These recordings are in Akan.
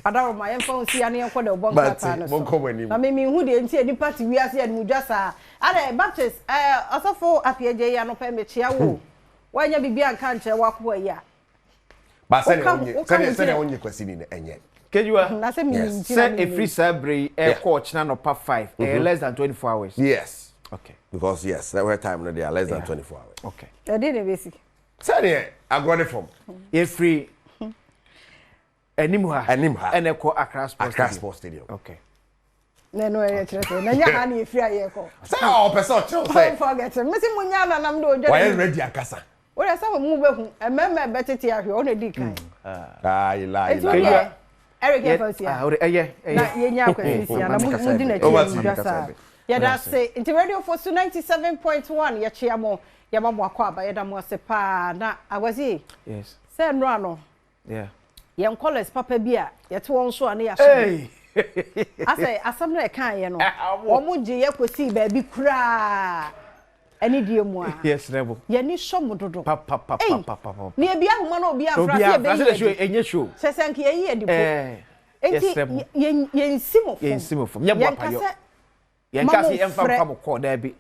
Adom my phone see any for the bomb pattern. I mean who the MC any party we are see and mujasa. Ade Baptist also for Afenyo ya no permit chiawo. Why nya bibia kan che wakwo ya. Ba say onye kwesi ni enye. Kejua. Na say me say a free sabre coach na no pa 5 less than 24 hours. Yes. Okay. Because yes, that were time no they are less than 24 hours. Okay. I did basic. Say I got it from. A free Animha and a co Accra Sports Stadium. Okay. No, Nanya Hani free ayeko. Say all person say. Forget. Missing Munyana nam do. Why ready akasa? Well, some move a member better tia on a decan. You lie. Eric Evansia. Yeah. Yenya kwesi na mudina chesa. Ya da say into radio for 97.1 ya chiamo ya mamo akwaba ya da mo se pa na awazi. Yes. Say no no. Yeah. Yem college papa bia ye to won so ane ya so. Hey. I say asam na kan ye no. Omo je ye kwesi ba bi kura. Ani die mu a. Yes, rebel. Ye ni show dodo. Pa. Ni e bia homa na obi afra se be. Obi show enye show. Sesenke ye ye dipo. Yes, rebel. Ye nsimo fo. Ye bua pa yo. Ye nkase emfa mo call there be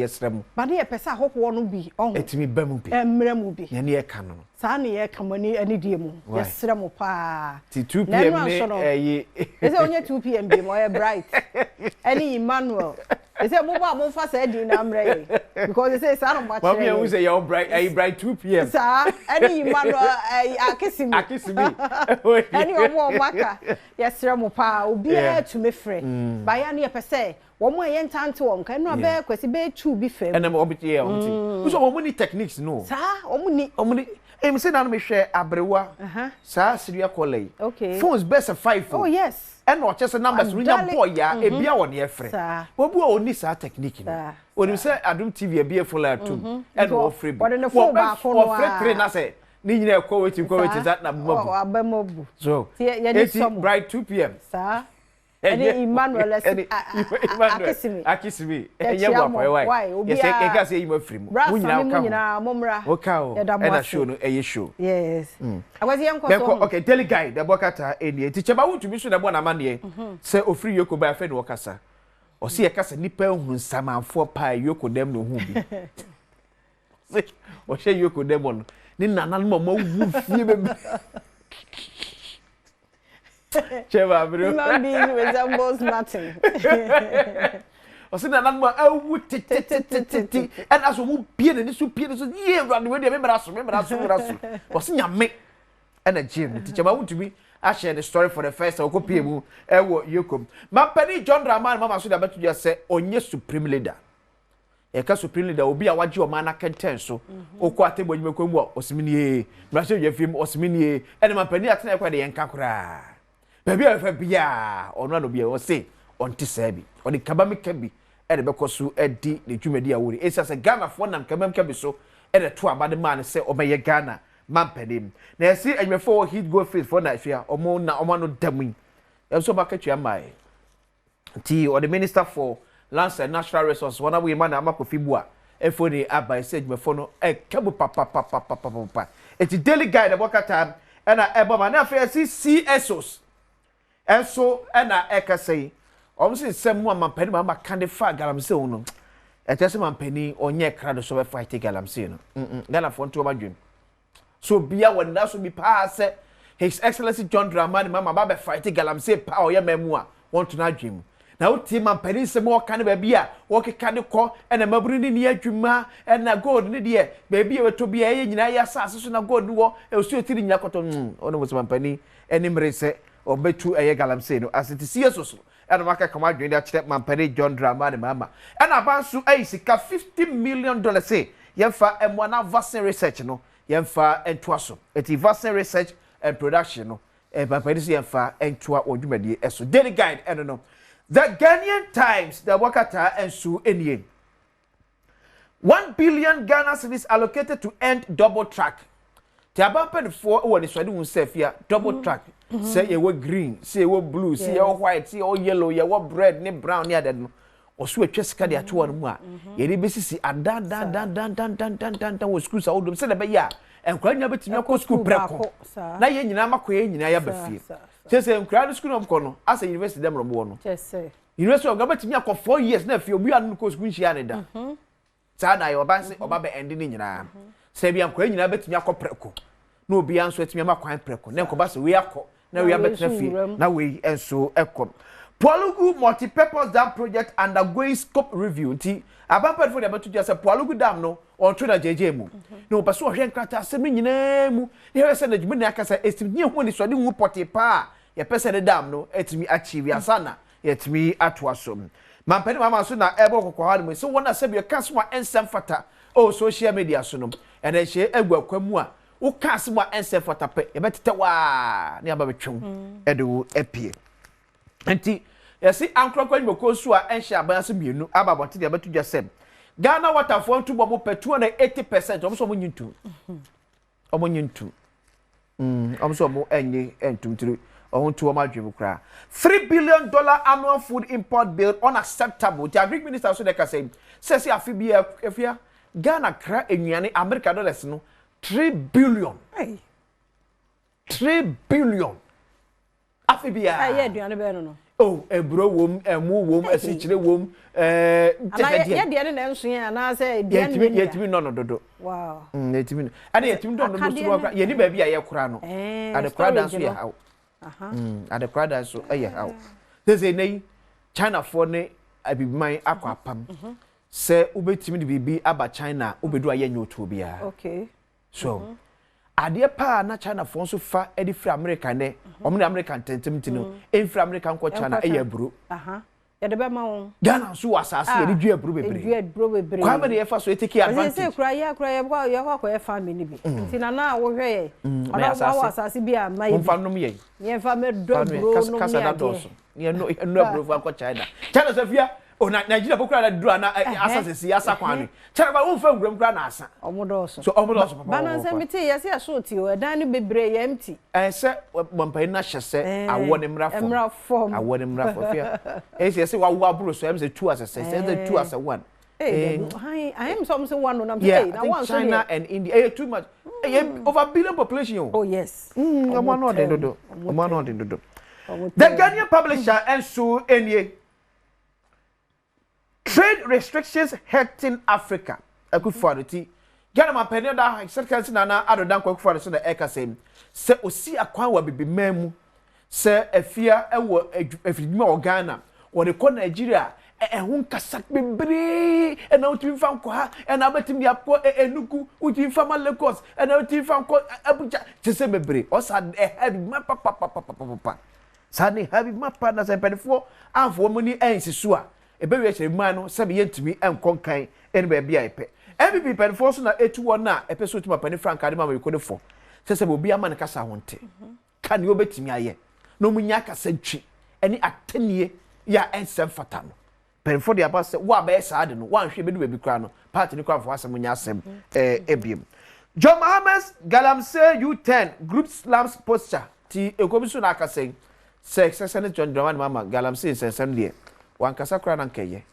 esrem. Ba de ye pesa hokwo no bi. Etimi ba mu bi. Emra mu bi. Ye ne ye ka no. Sa na ye kamani ani die mu. Ye srem pa. Ti 2 pm ne Ese onye 2 pm bi mo ye bright. Any Emmanuel. They say mo ba mo fa say di na mre because they say sa no ma chere. Mami who say you bright 2 pm. Sa any Emmanuel akisimi. Any omo maka. Ye srem pa obi e to me frɛ. Ba ya na ye pese wo mo ye ntante wo nka no ba kwesi be 2 bi fam. And mo obiti ye omti. Who so wo ni techniques no. Sa wo ni me say na me hwe abrewa. Sa siria call okay. Phones best 5. Oh yes. And no chese numbers we nya boy ya e bia wo ne efre. Wo bu oni sa technique no. Oni say Adom TV e bia full atum and wo free. Wo de full back no. Wo free 3 na say ni nyina ko wetin that na bumabu. Oh abamobu. So ye ni some bright 2 pm. Sa any Emmanuel akisimi enye gwa kwa why yes e ka say you free mu nyina momra o ka o na show no eye show yes agwazi yanko okay daily guide the bokata eni teacher ba wutumi so na bo na mane say ofiri yoko ba fe no kasa o se ye kasa nipa hu nsamanfo pa yoko dem no hu bi o she yoko dem no ni nana no ma wu fie be Cheva bro. Human being resembles nothing. Osina na ma awu ti and as wo pie ne so ye run we dey me mra so osinya me and a gym teacher ma wutumi I share the story for the first time okopie mu e wo yokom ma pani John Draman mama so da betu just say onye supreme leader e ka supreme leader obi a waje o ma na kenten so okọ atebo nyime ko mu osimini e mra so ye film osimini e and ma pani atena e kwa de yenka kura baby afa bia ono no bia o say onti sabi oni kabami kabi e de bekoso edi ne dwumadi a wori esa se Ghana fo nam kabami kabi so e de to abade man se o meye Ghana man pedim na esi enwefo hit go face for na afia omo no damin e so makatwa mai ti or the minister for lands and natural resources one we man amakofi bua efo ni abai se enwefo no e kabu papa eti daily guide the bokata e na ebo ma na afia CSOs enso na ekasei omse semu amampani ma kan fa galamse no etese mampani onye krado so be fight galamse no Ghana for nto madwem so bia wanda so bi pa se His Excellency John Dramani mama ba be fight galamse pa oye mamu a won to na adwem na uti mampani semu o kan ba bia wo keka de ko na maburu ni adwuma na gold ni de ba bia weto bia ye nyina ya sase so na gold wo e so tiri nya koto ono mo mampani eni mrese obetu eye galamse no asiti CSOs and maka kama dwen dia chire mampani John Dramani mama and abansu sika $50 million say yemfa emwana vaccine research no yemfa entoaso eti vaccine research and production no mampani so yemfa entoa odwumadi eso daily guide no the Ghanaian Times the wakata ensu enie 1 billion Ghana cedis allocated to end double track tiabampen for woni swade hun sefia double track say ye green say ye blue say ye white say ye yellow ye red ne brown ne aded no oso atwa sika de ato no mu a ye ri besisi adan wo school sa odom say na be ya enkura nya betimi akọ school preko na ye nyina makoye nyina ya bafie se enkura no school no mko no asa university dem robo no university of betimi akọ 4 years na afie obi anu ko school nhia ne da sa na ye oba se oba be end ni nyina se bia enkura nyina betimi akọ preko na obi anso etimi makwan preko na enko ba se we akọ na we abetena fie na we enso ekọ Pualugu multi-purpose dam project undergoing scope review. Nti abampa for the about to just a Pualugu dam no or tuna JJ mu. No paso hwen krata asemi nyina mu. Ye se na djumi na akasa estimi hu ni so de hu pote pa. Ye pese de dam no etimi achieve asana yetimi atoaso. Mampani mama so na ebo kokwa mu. So wona se be kaso a ensem fata o social media so no. Ene hye egwa kwamu a wo kaso a ensem fata pe ye betete wa ne aba betwem edo epie. Enti yesi ankrokwa nyoko so a enhye abanse mienu ababote de abatu dwasem Ghana water for ntu bomo pe 280% omso mo nyintu omo nyintu omso mo enye entumtiri ohuntu omo adwemu kra $3 billion annual food import bill unacceptable. The agric minister so dey say say afibia efia Ghana kra enuane America dollars no 3 billion. Hey. 3 billion. Afibia. Aye aduane be no. Oh, ebro wom, emu wom, asichire wom, ye de na enso ya na say aduane yetimi no dodo. Wow. Yetimi. Ade yetimi do no so kra. Ye ni ba bia ye kra no. Ade kra dan so ye hawo. Aha. Ade kra dan so ye hawo. Say nei China for ne abibiman akwa pam. Se ubetimi de bibi aba China, ubedu aye nyoto bia. Okay. So ade pa na China for so fa edi free America ne omo ne American tentemti no enfree American ko China e yaburo aha ye de be ma won Ghana so asase ye de dua buro bebre dua buro bebre kwa me de ye fa so etiki advantage se kura ye kwa ye fa me ni bi nti na wo hwe ye ona wa asase bi a ma ye mfa nom ye ye fa me do buro no kasa da doso ye no buro fa China so fia o na Nigeria pokura da dura na asase si asa kwani China ba wo fa nguram kura na asa omodoso so omodoso papa bana se meti ye se so ti o dan ni bebre ye empty se mampai na hyese awo ne mra form awo ne mra form fia se wa wo aburo so em se 2 as a se 2 as a 1 I am some say one on na one China and India too much over a billion population. Oh yes. I'm not dodo. The Ghanaian publisher and so any trade restrictions hurting Africa. A good for the tea. Ghana ma penny da second na adodan kwa for so the eka same. Se osi akwan wa bibi memu. Se efia ewo efidima o Ghana. Wo de ko Nigeria ehun kasak bebre na utim fam ko ha na abatim ya ko enuku utim fam Lagos na utim fam ko Abuja tese bebre o sa heavy mapa sa ne heavy mapa na se pedefo anfo mo ni ensisu a ebe wi chere man no se be yentumi enkonkan ene ba bia epe NPP pedefo so na etuwo na epe so tuma pani frank ade ma we ko defo se obi ama ne kasa honte kan yo betimi aye no munya kasa ntwi ene atenie ya ensem fata no penfo de aba se wa ba esa ade no wan hwe bedu bebi kra no party ni kwa fo asem nya asem ebiem John Mahama's Galamsey U10 group slams posture ti ekobiso na akaseng se John Dramani mama Galamsey sensem de wan kasa kra na nkeye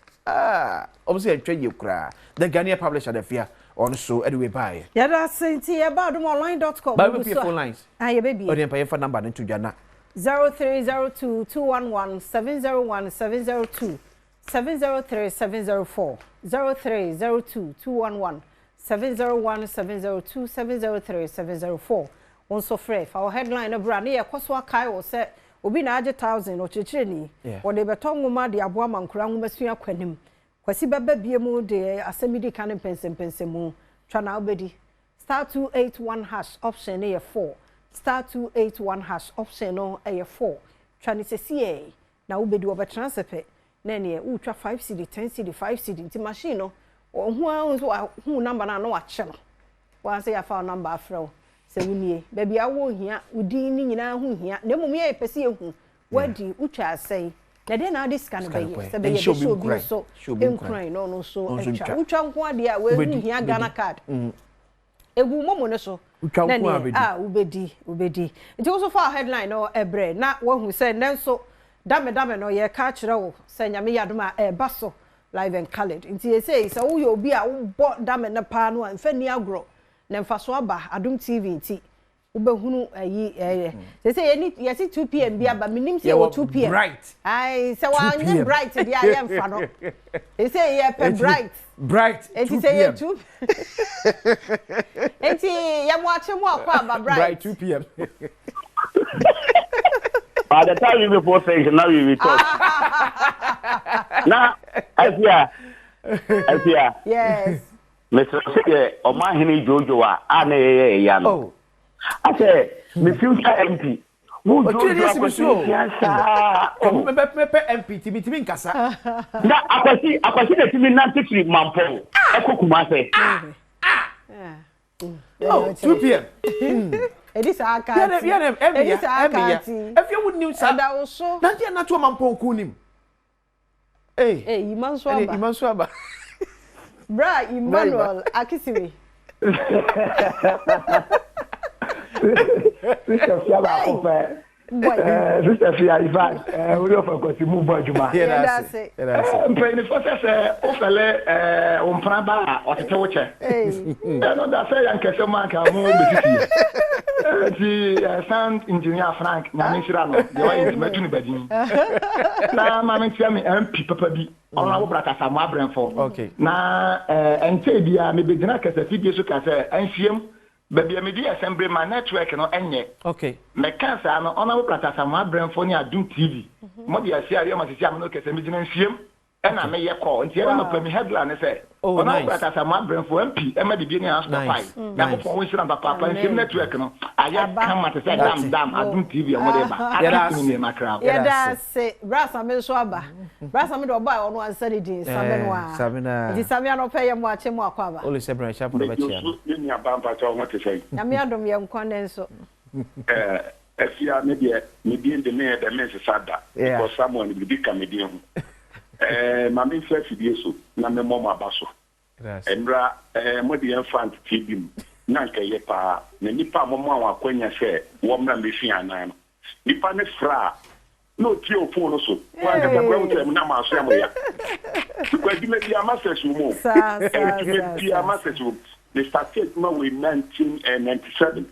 obviously entwe ye kra the Ghanaian publisher the fear on so anyway buy ya da senti e ba adomonline.com ba be phone lines ye baby odi empa ye phone number ntu dwana 0302211702 703-704 0302211701 703-704 onso free for our headline brand here kwaso akai wo se obi na age 1000 o chichire ni wo de beto nwoma de aboa mankura nwoma sua kwanim kwasi baba biemu de asemidi kan pensempensemu twa na obedi *281# option na 4 *281# option no 4 twa ni sesie na obedi wo be transfer na ne utwa 5 cd 10 cd 5 cd nti machine no hu number na no wache no wa say ya fa number afro se wunie baby awo hia udin ni nyina hu hia na mum ye pese ehu wadi utwa asai na de na this can be se be ye show bi so enkran no so utwa nko ade a we hu hia Ghana card egu momo ne so utwa nko abedi ubedi nti wo so fa headline no ebre na wo hu se nenso dame no ye ka kire wo se nyame yadoma baso live and colored nti say so wo yo bi a wo bo dame na pa no amfa ni agro na mfaso aba Adom TV nti ubehunu ayi say say 2 p.m. bi aba minim say 2 p.m. Bright. Ai say wa anya bright dia ya mfa no. They say ye pe bright. Enti say ye 2. Enti ya mo ache mo akwa aba bright 2 p.m. By the time you before saying now you will talk. Now, Afia. Yes. Mr. Sige, o ma hini Jojo a na ya no. Oh. I say, me future MP. Wo Jojo me MP timi nkasa. Na akwasi na timi nante free mampon. Ekokuma say. Oh, 2 p.m. Edis aka. Edis aka. If you would new sada also. Nanti na to mampon kunim. Imanso aba. Bra Emmanuel Akisiwe. Sister Fiaba Ofe. Sister Fiaba we offer ko ti mu bojuma. That's it. Mpeni process ofele ompraba otete woche. No da say yankese man ka mo betiti. The sound engineer Frank na nishira no the way is metuni badin. Na ma mentia me MP papa bi ona wo braka samu abrenfo. Okay. Na ente bia me bedina kasa fidie so kasa anhiem baby me assembly my network no enye. Okay. Me kansa no ona wo braka samu abrenfo ni Adom TV. Mo dia sia ari ma sisi am no kasa me gina anhiem ena me ye call nti era no pa me headline say ona wo braka samu abrenfo MP e ma bibie ni house five. Na ko fon wisira papa anhiem network no aya kama te say dam Adom TV mo de ba. Ati ni makra. Yeah, that's it. Brasa me so aba. Brasa me do boy ono answer di Samenwa. Sabina. Di Samia no pay mo ache mo akwa ba. Only separate sharp no betia. Ni abamba cha o te say. Na me Adom ye nkwane nso. Afia me de me sada. Because someone will be comedian. Ma me fe fidie so na me mo abaso. Emra mo de infant TV na nka ye pa na nipa mo akwanya se wo mra me fi anan no. Nipa ne fra no ti o phone so. Wa ga gwa wuta na ma so ya mo ya. Kwa di me dia message mo. Dia message mo. The started ma we 1997.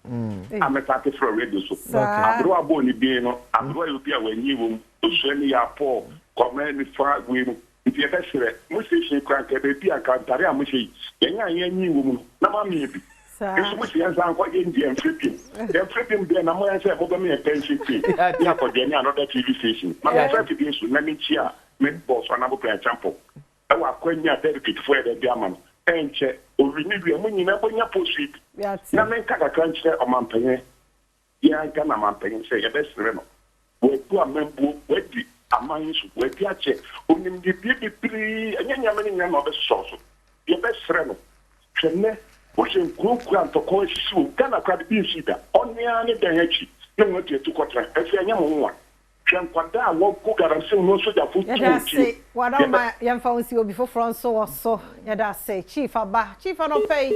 I'm a party for radio so. Abro abo ni bi no, abro yo bia wanyi wom. So ni ya po comment ni fa we mu. If you besere, mo se shi kran ke be bia kan tare a mo shi. Yenya yanyi wom na ma mi bi. Eso mo shi yanza ko ye ndi enfripim. Enfripim be na mo yanse mo be me pension fee. Ya ko de ni another TV station. Ma me fa TV so na mi chia me boss na bo plan champo. E wa kwanya dedicate for the diamond. Enche orinibi mo nyina bonya posit. Na men kaka kanche o mampanye. Ya ga na mampanye se ye besere no. We tu amembu we di amansu we di ache onim di bibiri anyanya mani nya no be soso. Ye besere no. Twene wo shen kru antoko sisu kana kwa bi sida. Onia ne danyachi. Ne mo tie tu kotra. Efi anya mo nwa. Kwada wo ko garansi no so ja futu. Yeah, say what am I yan fa onsi obi for front so yeah that say chief no pay.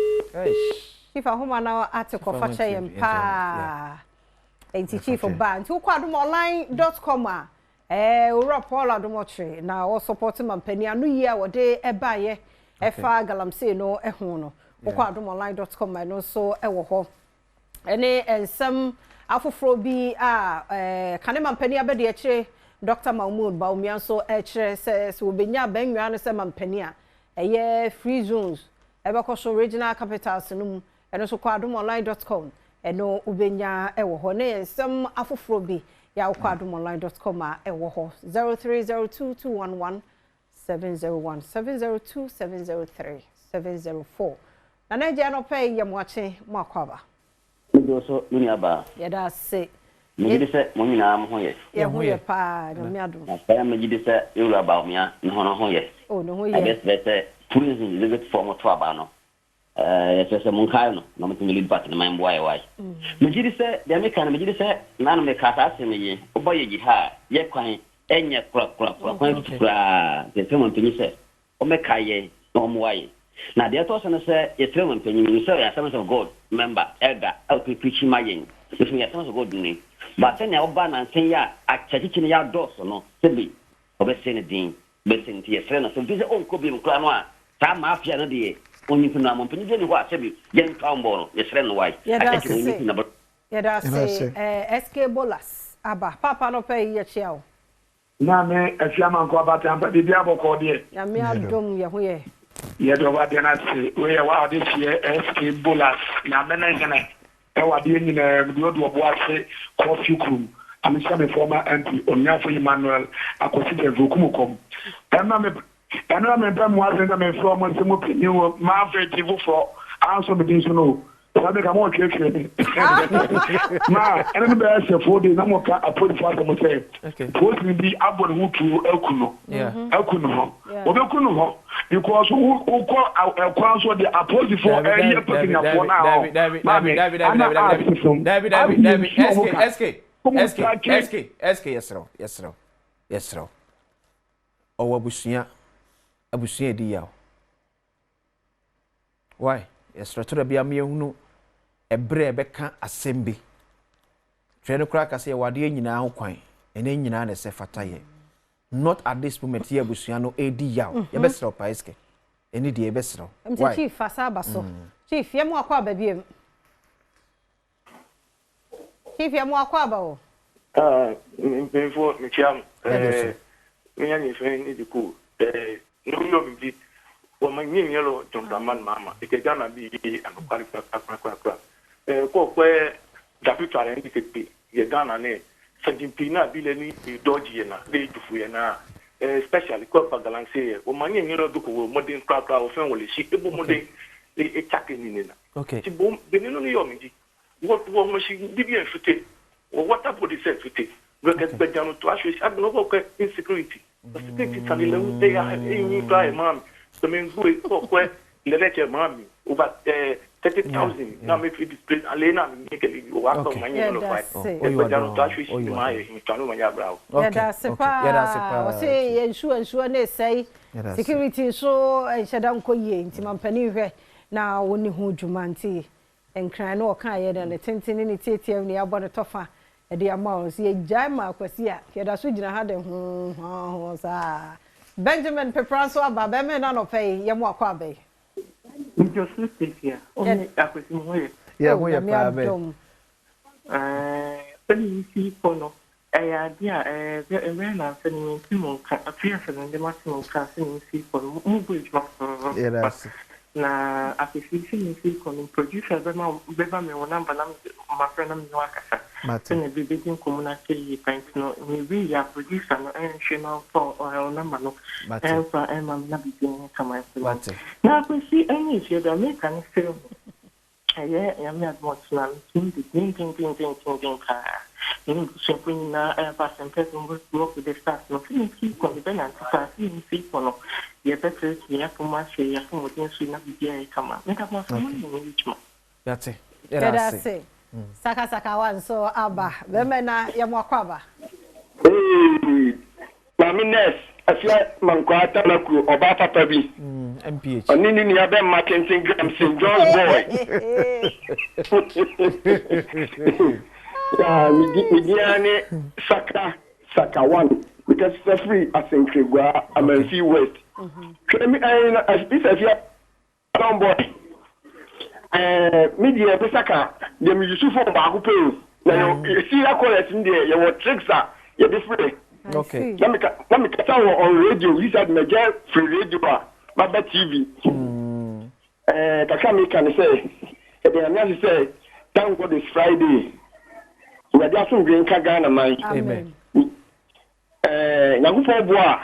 Chief ahoma na article fa che yem pa. Enti chief ba nti wo kwadomonline.com a ora Paul Adomotre na wo support mampani anu yi a wo de eba ye e fa galamsey no ho no wo kwadomonline.com no so e wo ho ene ensem afoforo bi kane mampani abede e kire Dr. Mahmoud Baumia so e kire se obenya banwa no se mampani a eye free zones e be so regional capitals no eno so kwadomonline.com eno obenya e wo ho ne ensem afoforo bi ya kwadomonline.com a e wo ho 0302211701 702703703 na Nigeria no pay ye moache mo akwaba so mini aba ya da se me gidi se mo nyina am ho ye ye ho ye pa no mi Adom na me gidi se euro aba mia no ho ye oh no ho ye I guess better tourism is a form of trouble no yes se mon kai no na mo timi bat na my boy why me gidi se de me kan me gidi se na no me kata se me ye obo ye ha ye kwan enye kra kwan kra de se mo timi se o me kai ye no mo why na de to se no se ye tre mo timi ni se ya some of God member elder LPP mayen if me ya some of God ni but then ya oba na nsen ya a chachichi ya dos no se bi obe se ne din be se nti ye se no so bi se on ko bi mo kra no a ta mafia no de onyi funa mo pini ni ho asebi yen tombo no ye sere no wai ake onyi funa ba ya da se SK Bolas aba papa no pay ye chiao na me afiama nko abata ampa bibi aboko de ya me Adom ye ho ye ye do wa de na se we wa de chie SK Bolas na me na ngene e wa de ni na do bo ase coffee crew I'm a former MP Onyafo Emmanuel akosi de vokumukom na me Kana me pem wa se na me from mo se mo piniwo ma fe tivu for answer me din so no na me ka mo keke ma ene be se for de na mo ka apodi for mo say post ni bi abon hutu akuno akuno ho obe kuno ho because who call akwan so de apodi for area putting up for now SK yesro owabusuya abusuya di yaw why yesro to da bia me hunu ebre ebeka asembe twene kura kase wade nyina ho kwan ene nyina na se fataye not at this moment here abusuya no edi yaw ye besro pa SK ene di e besro why chief fasaba so chief ye mo akwa ba biem chief ye mo akwa ba o before me chiam me any friend ni diku no yo bi o ma nyi yelo jondaman mama e ke jana bi an kwali kwa ko kwe dapitare ni ke ye gana ne sanjipina bi le ni doji na de tufu ye na especially ko bagalance o ma nyi yelo duku modern kwa o fen wole shi ebo modern e chake ni na okay ti bom benino ni yo mi wo mo shi bibi enfute o water body set fute we get bejano to asho shi abno ko insecurity security tani le u te ya e try mam so men go ko le leche mam over 30,000 na me fi display alena me ke li o akọ manye no fight o bejano to asho shi ma ye mi tanu manya bravo ya da sepa o se ensure na sei security so enhyedan ko ye nti mampani hwe na woni hu dwumanti enkran no ka ye na tentini ni tietie ni abo ne tofa e de amount ye jama akwasi a ke da so gina ha de ho sa Benjamin Pepranso aba me na no pay ye mo akwa be Njosu Stefia o mi akwasi mo ye ye mo ye pa be peli si pono ya dia we na se ni ti mo ka afia se ni ma ti mo ka se ni si pono mo bu ma yes na afisi ni si kono producer beba me wona mba na ma friend na mi wakasa tene bibi din komuna ke yi pint no mi bi ya producer no shema for ona ma no fa ma na bibi ni kama na afisi any she da me kan film ya me admot na tin din ka ni se puni na pa sempre work with the staff no fini ki ko be na ta si kono ye better ya kuma she ya kuma din su na bibi kama me ka ma so ni wichma that's it that's it saka wan so aba be me na ye mo akwaba mami nurse afia mankwata na ku oba papa bi MPH oni ni ya be marketing gram St. John's boy ya midiane saka one because it's free asenkregwa amanfi west kemi ayina asbisafia Adom boy media be saka dem Yusufo ba ko pe na yo see accurate ndi ye wo tricks a ye be free okay na me ka on radio he said me get free radio ba TV kaka me can say e be na say thank God it's Friday we are just going to Ghana man amen na go for boa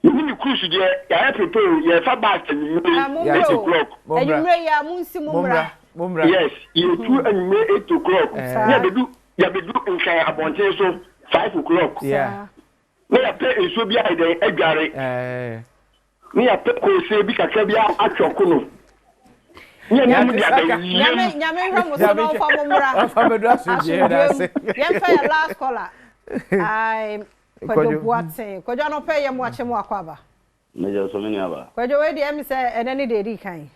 you cruise there ya prepare ya fa back to 8 o'clock anyway ya munsi mumra yes you two anyway 8 o'clock ya be do nkan abonte so 5 o'clock yeah na ya pe enso bi ide agare ni ya pe ko se bi kakra bi atwoko no nyame hwa so no fa mumra afa medu asuje da se yen fa ya last caller ai kwajo buate kwajo no pe ye mo ache mo akwaba mejo so meni aba kwajo we di em se enani de di kan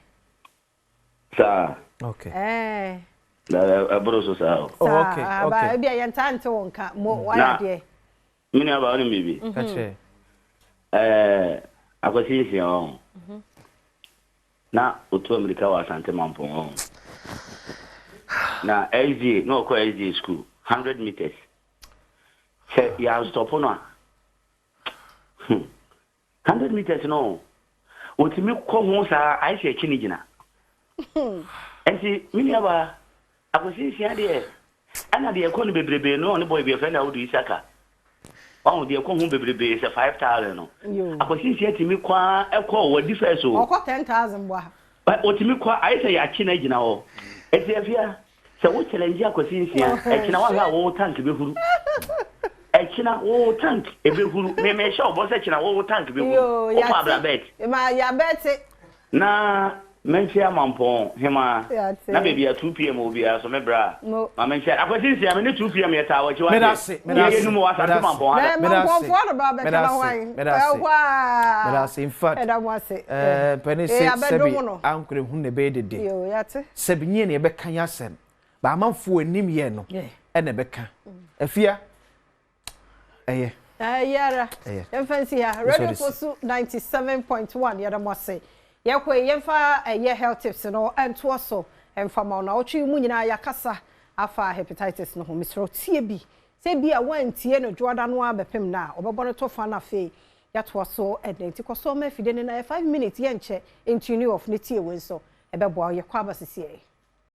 sa okay da abro so sa okay ba bia yen tante wonka mo wala de meni aba oni bibi kache akwasi si on na otu America wa Asante Mampong na SDA no ko SDA school 100 meters say ya stop no 100 meters no otimi ko ho sa ai se chini gina enti mini aba akosi sia de ana de ko no bebrebe no ne boy be friend na wodu isaka on de ko ho bebrebe se 5000 no akosi sia timi kwa ekọ wo difference o okọ 10000 bwa otimi kwa ai se ya china gina ho enti afia se wo challenge akosi sia china wa ha wo tank be huru china wo tank ebe huru me sha obo se china wo tank be huru o pa bra bet ma ya bet na menchia mampon hema na baby at 2 p.m. obi so me bra ma menchia akwati sia me 2 p.m. yeta wa chiwa me da nu mo wa sa mampon ha me for bra bet na wan me da se in fact peni se sebi ankure hu ne be dede yo yate sebi nye ne be kan yasem ba amanfo anim ye no e ne be kan afia yara fancy ya radio for 97.1 yara mo say yakwe yemfa health tips no ento so emfa ma na otwi mu nyina yakasa afa hepatitis no ho misro tie bi se bi a wantie no dwoda no abepem na obebo no to fa na fe yato so edenti ko so ma fide ne na 5 minutes ye nche entuni of ne tie wenso ebebo ye kwa basisi